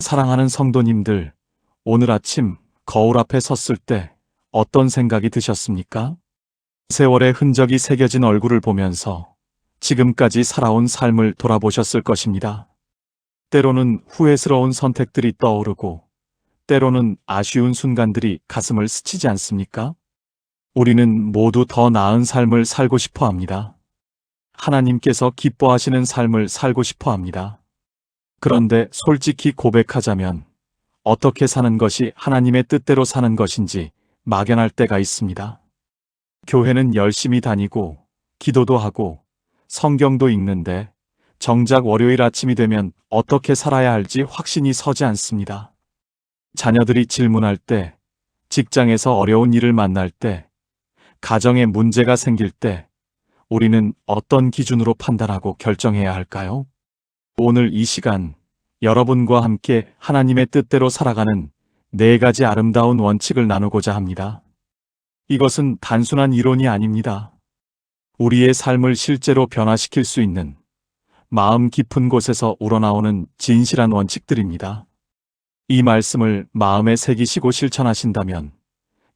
사랑하는 성도님들, 오늘 아침 거울 앞에 섰을 때 어떤 생각이 드셨습니까? 세월의 흔적이 새겨진 얼굴을 보면서 지금까지 살아온 삶을 돌아보셨을 것입니다. 때로는 후회스러운 선택들이 떠오르고, 때로는 아쉬운 순간들이 가슴을 스치지 않습니까? 우리는 모두 더 나은 삶을 살고 싶어 합니다. 하나님께서 기뻐하시는 삶을 살고 싶어 합니다. 그런데 솔직히 고백하자면 어떻게 사는 것이 하나님의 뜻대로 사는 것인지 막연할 때가 있습니다. 교회는 열심히 다니고 기도도 하고 성경도 읽는데 정작 월요일 아침이 되면 어떻게 살아야 할지 확신이 서지 않습니다. 자녀들이 질문할 때, 직장에서 어려운 일을 만날 때, 가정에 문제가 생길 때 우리는 어떤 기준으로 판단하고 결정해야 할까요? 오늘 이 시간 여러분과 함께 하나님의 뜻대로 살아가는 4가지 아름다운 원칙을 나누고자 합니다. 이것은 단순한 이론이 아닙니다. 우리의 삶을 실제로 변화시킬 수 있는 마음 깊은 곳에서 우러나오는 진실한 원칙들입니다. 이 말씀을 마음에 새기시고 실천하신다면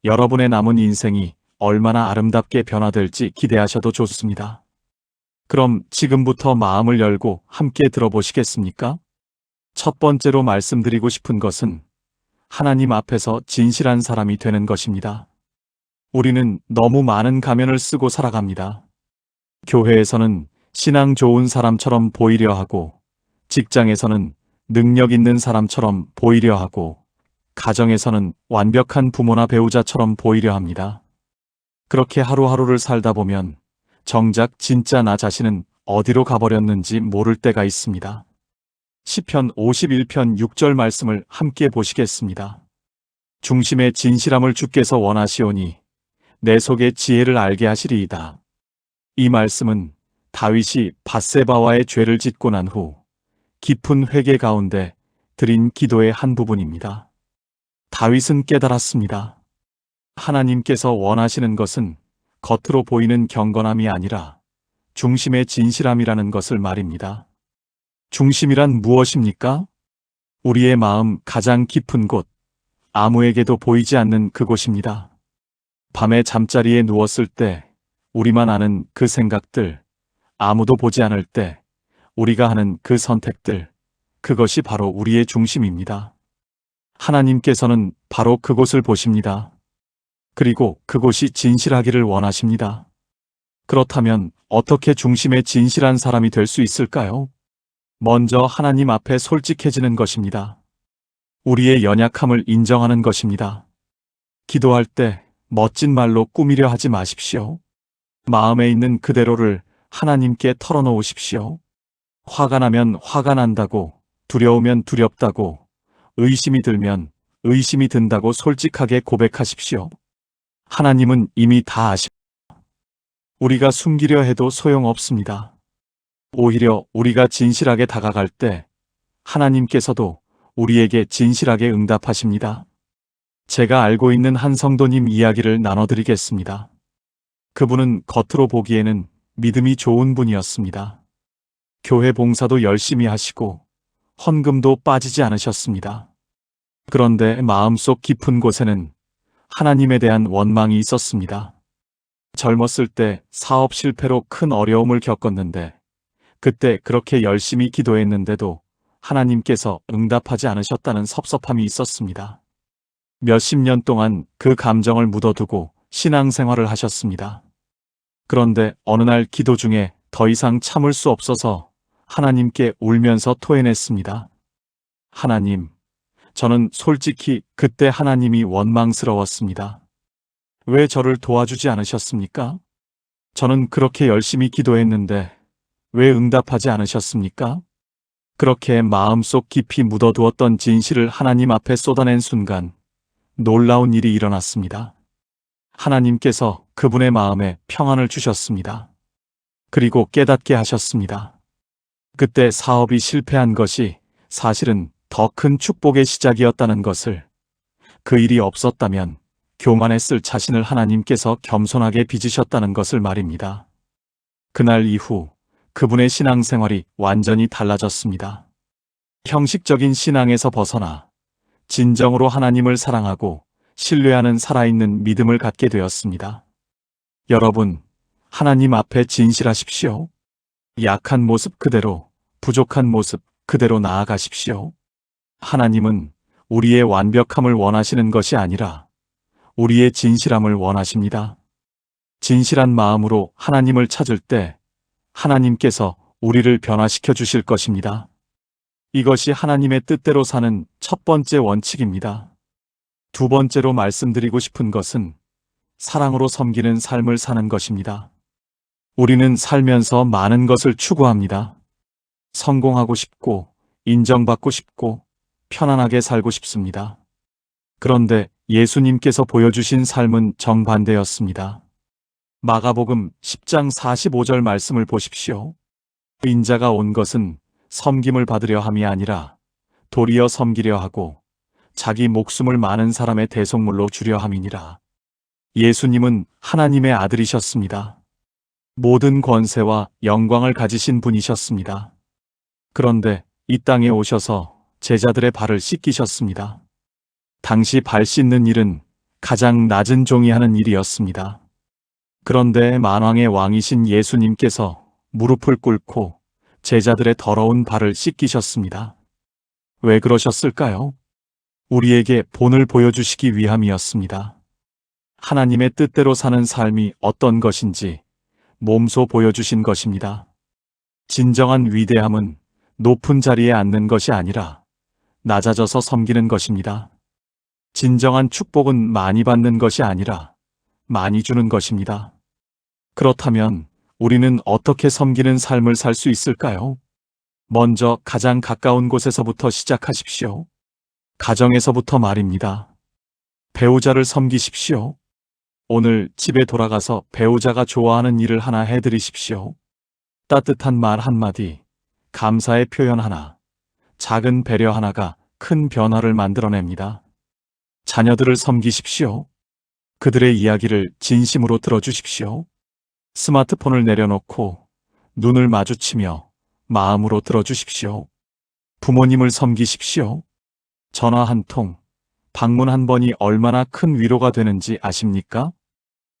여러분의 남은 인생이 얼마나 아름답게 변화될지 기대하셔도 좋습니다. 그럼 지금부터 마음을 열고 함께 들어보시겠습니까? 첫 번째로 말씀드리고 싶은 것은 하나님 앞에서 진실한 사람이 되는 것입니다. 우리는 너무 많은 가면을 쓰고 살아갑니다. 교회에서는 신앙 좋은 사람처럼 보이려 하고, 직장에서는 능력 있는 사람처럼 보이려 하고, 가정에서는 완벽한 부모나 배우자처럼 보이려 합니다. 그렇게 하루하루를 살다 보면 정작 진짜 나 자신은 어디로 가버렸는지 모를 때가 있습니다. 시편 51편 6절 말씀을 함께 보시겠습니다. 중심의 진실함을 주께서 원하시오니 내 속의 지혜를 알게 하시리이다. 이 말씀은 다윗이 밧세바와의 죄를 짓고 난 후 깊은 회개 가운데 드린 기도의 한 부분입니다. 다윗은 깨달았습니다. 하나님께서 원하시는 것은 겉으로 보이는 경건함이 아니라 중심의 진실함이라는 것을 말입니다. 중심이란 무엇입니까? 우리의 마음 가장 깊은 곳, 아무에게도 보이지 않는 그곳입니다. 밤에 잠자리에 누웠을 때 우리만 아는 그 생각들, 아무도 보지 않을 때 우리가 하는 그 선택들, 그것이 바로 우리의 중심입니다. 하나님께서는 바로 그곳을 보십니다. 그리고 그곳이 진실하기를 원하십니다. 그렇다면 어떻게 중심의 진실한 사람이 될 수 있을까요? 먼저 하나님 앞에 솔직해지는 것입니다. 우리의 연약함을 인정하는 것입니다. 기도할 때 멋진 말로 꾸미려 하지 마십시오. 마음에 있는 그대로를 하나님께 털어놓으십시오. 화가 나면 화가 난다고, 두려우면 두렵다고, 의심이 들면 의심이 든다고 솔직하게 고백하십시오. 하나님은 이미 다 아십니다. 우리가 숨기려 해도 소용없습니다. 오히려 우리가 진실하게 다가갈 때 하나님께서도 우리에게 진실하게 응답하십니다. 제가 알고 있는 한 성도님 이야기를 나눠드리겠습니다. 그분은 겉으로 보기에는 믿음이 좋은 분이었습니다. 교회 봉사도 열심히 하시고 헌금도 빠지지 않으셨습니다. 그런데 마음속 깊은 곳에는 하나님에 대한 원망이 있었습니다. 젊었을 때 사업 실패로 큰 어려움을 겪었는데 그때 그렇게 열심히 기도했는데도 하나님께서 응답하지 않으셨다는 섭섭함이 있었습니다. 몇십 년 동안 그 감정을 묻어두고 신앙생활을 하셨습니다. 그런데 어느 날 기도 중에 더 이상 참을 수 없어서 하나님께 울면서 토해냈습니다. 하나님, 저는 솔직히 그때 하나님이 원망스러웠습니다. 왜 저를 도와주지 않으셨습니까? 저는 그렇게 열심히 기도했는데 왜 응답하지 않으셨습니까? 그렇게 마음속 깊이 묻어두었던 진실을 하나님 앞에 쏟아낸 순간 놀라운 일이 일어났습니다. 하나님께서 그분의 마음에 평안을 주셨습니다. 그리고 깨닫게 하셨습니다. 그때 사업이 실패한 것이 사실은 더 큰 축복의 시작이었다는 것을, 그 일이 없었다면 교만했을 자신을 하나님께서 겸손하게 빚으셨다는 것을 말입니다. 그날 이후 그분의 신앙생활이 완전히 달라졌습니다. 형식적인 신앙에서 벗어나 진정으로 하나님을 사랑하고 신뢰하는 살아있는 믿음을 갖게 되었습니다. 여러분, 하나님 앞에 진실하십시오. 약한 모습 그대로, 부족한 모습 그대로 나아가십시오. 하나님은 우리의 완벽함을 원하시는 것이 아니라 우리의 진실함을 원하십니다. 진실한 마음으로 하나님을 찾을 때 하나님께서 우리를 변화시켜 주실 것입니다. 이것이 하나님의 뜻대로 사는 첫 번째 원칙입니다. 두 번째로 말씀드리고 싶은 것은 사랑으로 섬기는 삶을 사는 것입니다. 우리는 살면서 많은 것을 추구합니다. 성공하고 싶고, 인정받고 싶고, 편안하게 살고 싶습니다. 그런데 예수님께서 보여주신 삶은 정반대였습니다. 마가복음 10장 45절 말씀을 보십시오. 인자가 온 것은 섬김을 받으려 함이 아니라 도리어 섬기려 하고 자기 목숨을 많은 사람의 대속물로 주려 함이니라. 예수님은 하나님의 아들이셨습니다. 모든 권세와 영광을 가지신 분이셨습니다. 그런데 이 땅에 오셔서 제자들의 발을 씻기셨습니다. 당시 발 씻는 일은 가장 낮은 종이 하는 일이었습니다. 그런데 만왕의 왕이신 예수님께서 무릎을 꿇고 제자들의 더러운 발을 씻기셨습니다. 왜 그러셨을까요? 우리에게 본을 보여주시기 위함이었습니다. 하나님의 뜻대로 사는 삶이 어떤 것인지 몸소 보여주신 것입니다. 진정한 위대함은 높은 자리에 앉는 것이 아니라 낮아져서 섬기는 것입니다. 진정한 축복은 많이 받는 것이 아니라 많이 주는 것입니다. 그렇다면 우리는 어떻게 섬기는 삶을 살 수 있을까요? 먼저 가장 가까운 곳에서부터 시작하십시오. 가정에서부터 말입니다. 배우자를 섬기십시오. 오늘 집에 돌아가서 배우자가 좋아하는 일을 하나 해드리십시오. 따뜻한 말 한마디, 감사의 표현 하나, 작은 배려 하나가 큰 변화를 만들어냅니다. 자녀들을 섬기십시오. 그들의 이야기를 진심으로 들어주십시오. 스마트폰을 내려놓고 눈을 마주치며 마음으로 들어주십시오. 부모님을 섬기십시오. 전화 한 통, 방문 한 번이 얼마나 큰 위로가 되는지 아십니까?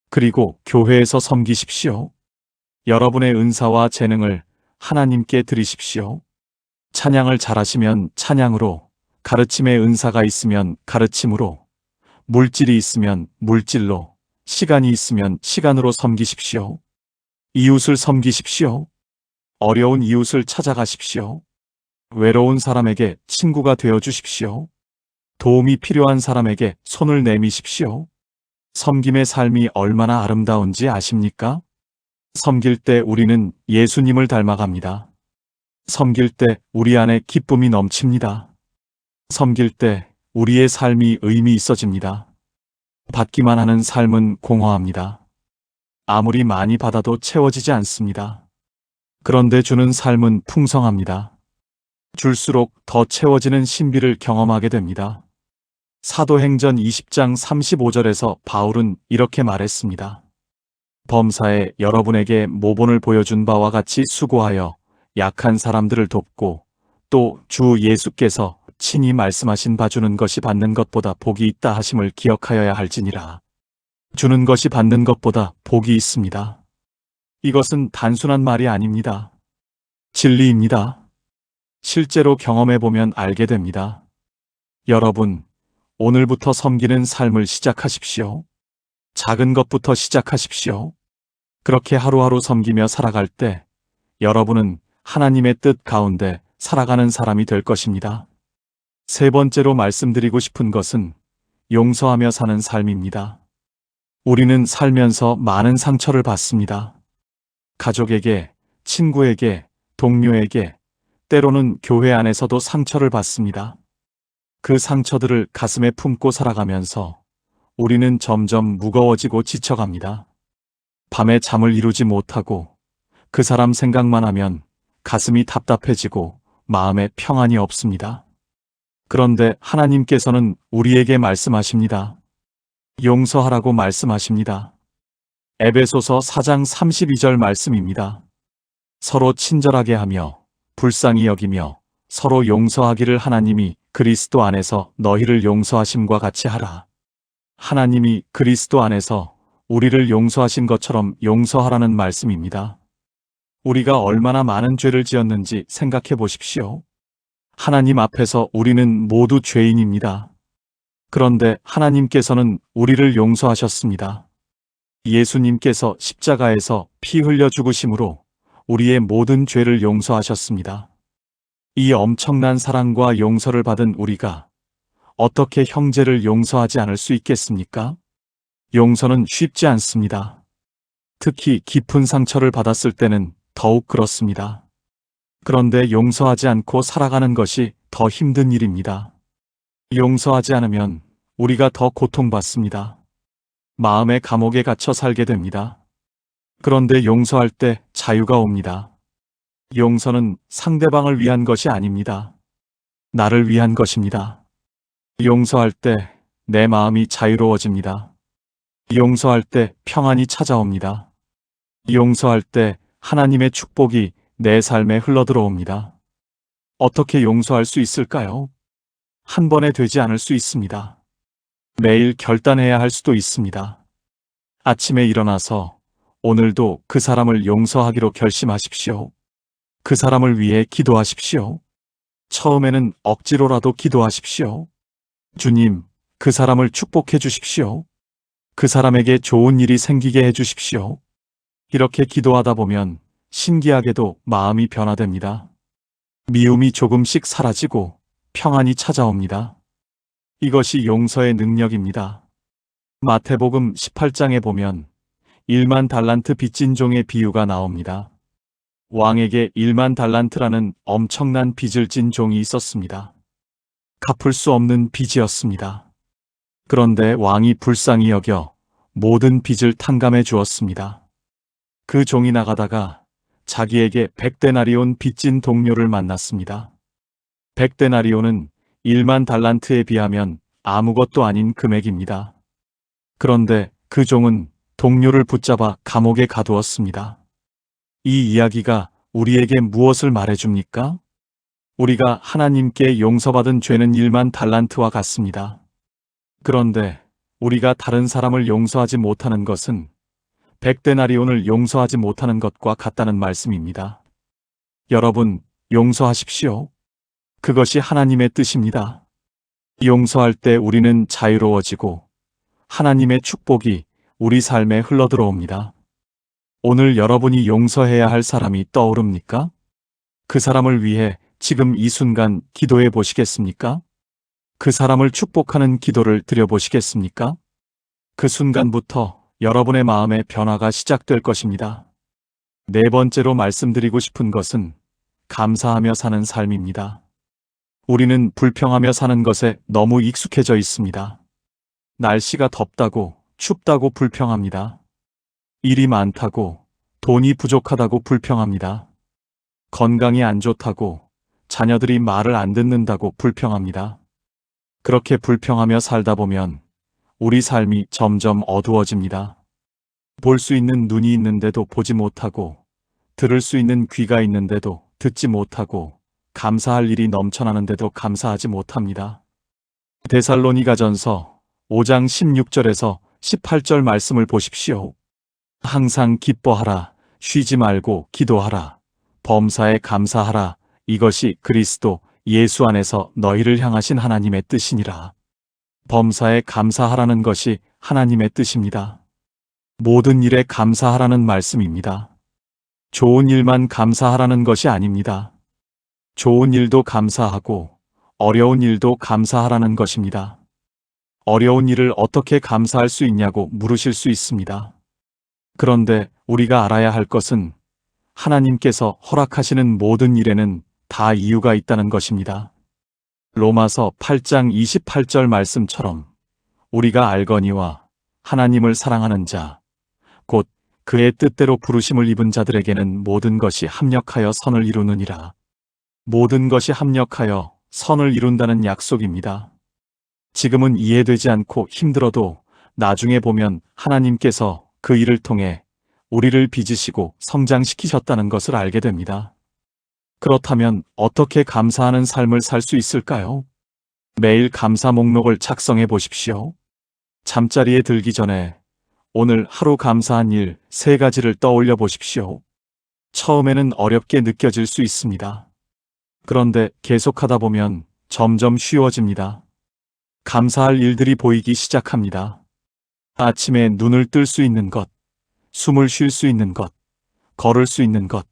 그리고 교회에서 섬기십시오. 여러분의 은사와 재능을 하나님께 드리십시오. 찬양을 잘하시면 찬양으로, 가르침의 은사가 있으면 가르침으로, 물질이 있으면 물질로, 시간이 있으면 시간으로 섬기십시오. 이웃을 섬기십시오. 어려운 이웃을 찾아가십시오. 외로운 사람에게 친구가 되어 주십시오. 도움이 필요한 사람에게 손을 내미십시오. 섬김의 삶이 얼마나 아름다운지 아십니까? 섬길 때 우리는 예수님을 닮아갑니다. 섬길 때 우리 안에 기쁨이 넘칩니다. 섬길 때 우리의 삶이 의미 있어집니다. 받기만 하는 삶은 공허합니다. 아무리 많이 받아도 채워지지 않습니다. 그런데 주는 삶은 풍성합니다. 줄수록 더 채워지는 신비를 경험하게 됩니다. 사도행전 20장 35절에서 바울은 이렇게 말했습니다. 범사에 여러분에게 모본을 보여준 바와 같이 수고하여 약한 사람들을 돕고 또 주 예수께서 친히 말씀하신 바 주는 것이 받는 것보다 복이 있다 하심을 기억하여야 할지니라. 주는 것이 받는 것보다 복이 있습니다. 이것은 단순한 말이 아닙니다. 진리입니다. 실제로 경험해보면 알게 됩니다. 여러분, 오늘부터 섬기는 삶을 시작하십시오. 작은 것부터 시작하십시오. 그렇게 하루하루 섬기며 살아갈 때 여러분은 하나님의 뜻 가운데 살아가는 사람이 될 것입니다. 세 번째로 말씀드리고 싶은 것은 용서하며 사는 삶입니다. 우리는 살면서 많은 상처를 받습니다. 가족에게, 친구에게, 동료에게, 때로는 교회 안에서도 상처를 받습니다. 그 상처들을 가슴에 품고 살아가면서 우리는 점점 무거워지고 지쳐갑니다. 밤에 잠을 이루지 못하고 그 사람 생각만 하면 가슴이 답답해지고 마음에 평안이 없습니다. 그런데 하나님께서는 우리에게 말씀하십니다. 용서하라고 말씀하십니다. 에베소서 4장 32절 말씀입니다. 서로 친절하게 하며 불쌍히 여기며 서로 용서하기를 하나님이 그리스도 안에서 너희를 용서하심과 같이 하라. 하나님이 그리스도 안에서 우리를 용서하신 것처럼 용서하라는 말씀입니다. 우리가 얼마나 많은 죄를 지었는지 생각해 보십시오. 하나님 앞에서 우리는 모두 죄인입니다. 그런데 하나님께서는 우리를 용서하셨습니다. 예수님께서 십자가에서 피 흘려 죽으심으로 우리의 모든 죄를 용서하셨습니다. 이 엄청난 사랑과 용서를 받은 우리가 어떻게 형제를 용서하지 않을 수 있겠습니까? 용서는 쉽지 않습니다. 특히 깊은 상처를 받았을 때는 더욱 그렇습니다. 그런데 용서하지 않고 살아가는 것이 더 힘든 일입니다. 용서하지 않으면 우리가 더 고통받습니다. 마음의 감옥에 갇혀 살게 됩니다. 그런데 용서할 때 자유가 옵니다. 용서는 상대방을 위한 것이 아닙니다. 나를 위한 것입니다. 용서할 때 내 마음이 자유로워집니다. 용서할 때 평안이 찾아옵니다. 용서할 때 하나님의 축복이 내 삶에 흘러들어옵니다. 어떻게 용서할 수 있을까요? 한 번에 되지 않을 수 있습니다. 매일 결단해야 할 수도 있습니다. 아침에 일어나서 오늘도 그 사람을 용서하기로 결심하십시오. 그 사람을 위해 기도하십시오. 처음에는 억지로라도 기도하십시오. 주님, 그 사람을 축복해 주십시오. 그 사람에게 좋은 일이 생기게 해 주십시오. 이렇게 기도하다 보면 신기하게도 마음이 변화됩니다. 미움이 조금씩 사라지고 평안이 찾아옵니다. 이것이 용서의 능력입니다. 마태복음 18장에 보면 1만 달란트 빚진 종의 비유가 나옵니다. 왕에게 1만 달란트라는 엄청난 빚을 진 종이 있었습니다. 갚을 수 없는 빚이었습니다. 그런데 왕이 불쌍히 여겨 모든 빚을 탕감해 주었습니다. 그 종이 나가다가 자기에게 100데나리온 빚진 동료를 만났습니다. 100데나리온은 1만 달란트에 비하면 아무것도 아닌 금액입니다. 그런데 그 종은 동료를 붙잡아 감옥에 가두었습니다. 이 이야기가 우리에게 무엇을 말해줍니까? 우리가 하나님께 용서받은 죄는 1만 달란트와 같습니다. 그런데 우리가 다른 사람을 용서하지 못하는 것은 100데나리온을 용서하지 못하는 것과 같다는 말씀입니다. 여러분, 용서하십시오. 그것이 하나님의 뜻입니다. 용서할 때 우리는 자유로워지고 하나님의 축복이 우리 삶에 흘러들어옵니다. 오늘 여러분이 용서해야 할 사람이 떠오릅니까? 그 사람을 위해 지금 이 순간 기도해 보시겠습니까? 그 사람을 축복하는 기도를 드려보시겠습니까? 그 순간부터 여러분의 마음의 변화가 시작될 것입니다. 네 번째로 말씀드리고 싶은 것은 감사하며 사는 삶입니다. 우리는 불평하며 사는 것에 너무 익숙해져 있습니다. 날씨가 덥다고, 춥다고 불평합니다. 일이 많다고, 돈이 부족하다고 불평합니다. 건강이 안 좋다고, 자녀들이 말을 안 듣는다고 불평합니다. 그렇게 불평하며 살다 보면 우리 삶이 점점 어두워집니다. 볼 수 있는 눈이 있는데도 보지 못하고, 들을 수 있는 귀가 있는데도 듣지 못하고, 감사할 일이 넘쳐나는데도 감사하지 못합니다. 데살로니가전서 5장 16절에서 18절 말씀을 보십시오. 항상 기뻐하라, 쉬지 말고 기도하라, 범사에 감사하라, 이것이 그리스도 예수 안에서 너희를 향하신 하나님의 뜻이니라. 범사에 감사하라는 것이 하나님의 뜻입니다. 모든 일에 감사하라는 말씀입니다. 좋은 일만 감사하라는 것이 아닙니다. 좋은 일도 감사하고 어려운 일도 감사하라는 것입니다. 어려운 일을 어떻게 감사할 수 있냐고 물으실 수 있습니다. 그런데 우리가 알아야 할 것은 하나님께서 허락하시는 모든 일에는 다 이유가 있다는 것입니다. 로마서 8장 28절 말씀처럼 우리가 알거니와 하나님을 사랑하는 자, 곧 그의 뜻대로 부르심을 입은 자들에게는 모든 것이 합력하여 선을 이루느니라. 모든 것이 합력하여 선을 이룬다는 약속입니다. 지금은 이해되지 않고 힘들어도 나중에 보면 하나님께서 그 일을 통해 우리를 빚으시고 성장시키셨다는 것을 알게 됩니다. 그렇다면 어떻게 감사하는 삶을 살 수 있을까요? 매일 감사 목록을 작성해 보십시오. 잠자리에 들기 전에 오늘 하루 감사한 일 3가지를 떠올려 보십시오. 처음에는 어렵게 느껴질 수 있습니다. 그런데 계속하다 보면 점점 쉬워집니다. 감사할 일들이 보이기 시작합니다. 아침에 눈을 뜰 수 있는 것, 숨을 쉴 수 있는 것, 걸을 수 있는 것,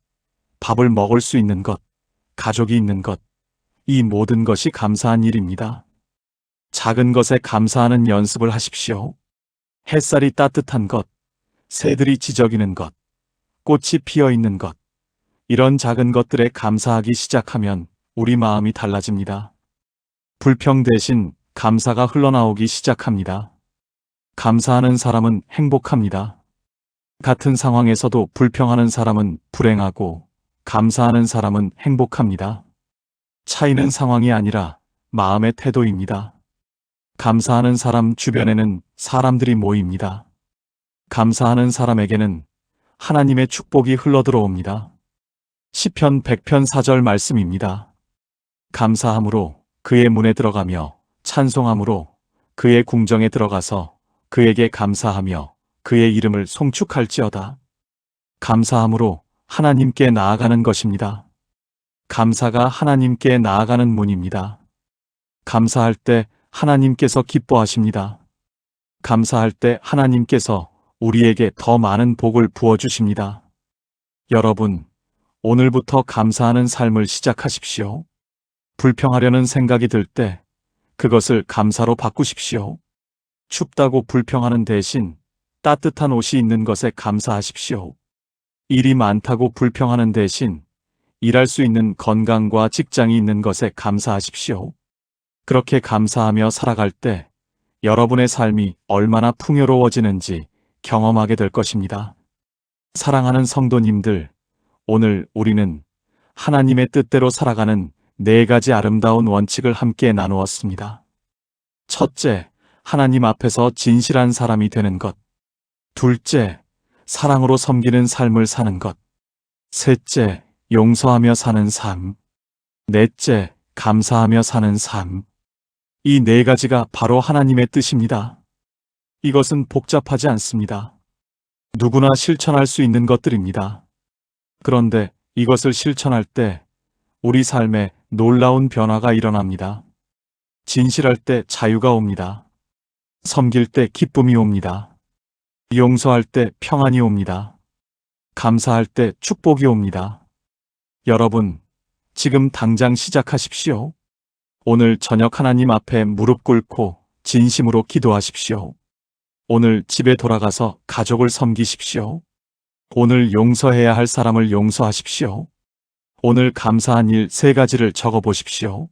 밥을 먹을 수 있는 것, 가족이 있는 것, 이 모든 것이 감사한 일입니다. 작은 것에 감사하는 연습을 하십시오. 햇살이 따뜻한 것, 새들이 지저귀는 것, 꽃이 피어 있는 것, 이런 작은 것들에 감사하기 시작하면 우리 마음이 달라집니다. 불평 대신 감사가 흘러나오기 시작합니다. 감사하는 사람은 행복합니다. 같은 상황에서도 불평하는 사람은 불행하고 감사하는 사람은 행복합니다. 차이는 상황이 아니라 마음의 태도입니다. 감사하는 사람 주변에는 사람들이 모입니다. 감사하는 사람에게는 하나님의 축복이 흘러들어옵니다. 시편 100편 4절 말씀입니다. 감사함으로 그의 문에 들어가며 찬송함으로 그의 궁정에 들어가서 그에게 감사하며 그의 이름을 송축할지어다. 감사함으로 하나님께 나아가는 것입니다. 감사가 하나님께 나아가는 문입니다. 감사할 때 하나님께서 기뻐하십니다. 감사할 때 하나님께서 우리에게 더 많은 복을 부어주십니다. 여러분, 오늘부터 감사하는 삶을 시작하십시오. 불평하려는 생각이 들 때 그것을 감사로 바꾸십시오. 춥다고 불평하는 대신 따뜻한 옷이 있는 것에 감사하십시오. 일이 많다고 불평하는 대신 일할 수 있는 건강과 직장이 있는 것에 감사하십시오. 그렇게 감사하며 살아갈 때 여러분의 삶이 얼마나 풍요로워지는지 경험하게 될 것입니다. 사랑하는 성도님들, 오늘 우리는 하나님의 뜻대로 살아가는 4가지 아름다운 원칙을 함께 나누었습니다. 첫째, 하나님 앞에서 진실한 사람이 되는 것. 둘째, 사랑으로 섬기는 삶을 사는 것. 셋째, 용서하며 사는 삶. 넷째, 감사하며 사는 삶. 이 4가지가 바로 하나님의 뜻입니다. 이것은 복잡하지 않습니다. 누구나 실천할 수 있는 것들입니다. 그런데 이것을 실천할 때 우리 삶에 놀라운 변화가 일어납니다. 진실할 때 자유가 옵니다. 섬길 때 기쁨이 옵니다. 용서할 때 평안이 옵니다. 감사할 때 축복이 옵니다. 여러분, 지금 당장 시작하십시오. 오늘 저녁 하나님 앞에 무릎 꿇고 진심으로 기도하십시오. 오늘 집에 돌아가서 가족을 섬기십시오. 오늘 용서해야 할 사람을 용서하십시오. 오늘 감사한 일 3가지를 적어보십시오.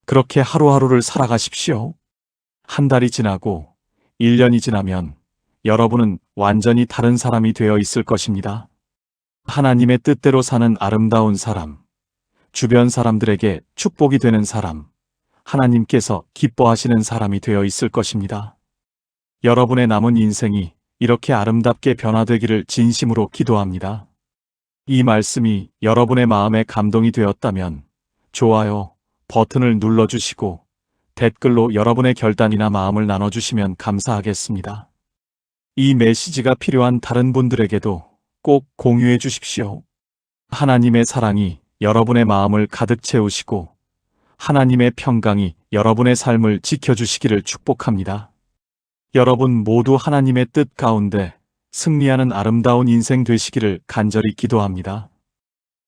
그렇게 하루하루를 살아가십시오. 한 달이 지나고 1년이 지나면 여러분은 완전히 다른 사람이 되어 있을 것입니다. 하나님의 뜻대로 사는 아름다운 사람, 주변 사람들에게 축복이 되는 사람, 하나님께서 기뻐하시는 사람이 되어 있을 것입니다. 여러분의 남은 인생이 이렇게 아름답게 변화되기를 진심으로 기도합니다. 이 말씀이 여러분의 마음에 감동이 되었다면 좋아요 버튼을 눌러주시고 댓글로 여러분의 결단이나 마음을 나눠주시면 감사하겠습니다. 이 메시지가 필요한 다른 분들에게도 꼭 공유해 주십시오. 하나님의 사랑이 여러분의 마음을 가득 채우시고 하나님의 평강이 여러분의 삶을 지켜주시기를 축복합니다. 여러분 모두 하나님의 뜻 가운데 승리하는 아름다운 인생 되시기를 간절히 기도합니다.